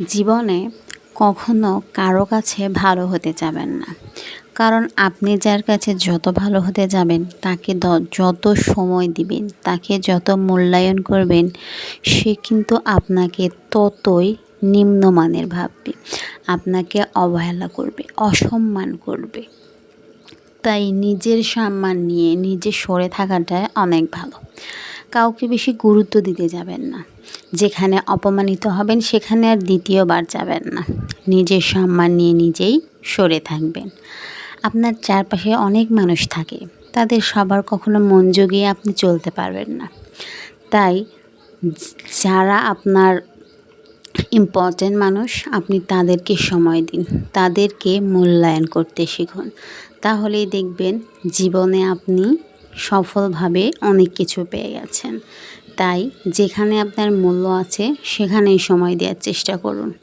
জীবনে কখনো কারো কাছে ভালো হতে যাবেন না। কারণ আপনি যার কাছে যত ভালো হতে যাবেন, তাকে যত সময় দিবেন, তাকে যত মূল্যায়ন করবেন, সে কিন্তু আপনাকে ততই নিম্নমানের ভাববে, আপনাকে অবহেলা করবে, অসম্মান করবে। তাই নিজের সম্মান নিয়ে নিজে সরে থাকাটাই অনেক ভালো। কাউকে বেশি গুরুত্ব দিতে যাবেন না। যেখানে অপমানিত হবেন সেখানে আর দ্বিতীয়বার যাবেন না। নিজের সম্মান নিয়ে নিজেই সরে থাকবেন। আপনার চারপাশে অনেক মানুষ থাকে, তাদের সবার কখনো মন জুগিয়ে আপনি চলতে পারবেন না। তাই যারা আপনার ইম্পর্ট্যান্ট মানুষ, আপনি তাদেরকে সময় দিন, তাদেরকে মূল্যায়ন করতে শিখুন। তাহলেই দেখবেন জীবনে আপনি সফলভাবে অনেক কিছু পেয়ে গেছেন। তাই যেখানে আপনার মূল্য আছে সেখানেই সময় দেওয়ার চেষ্টা করুন।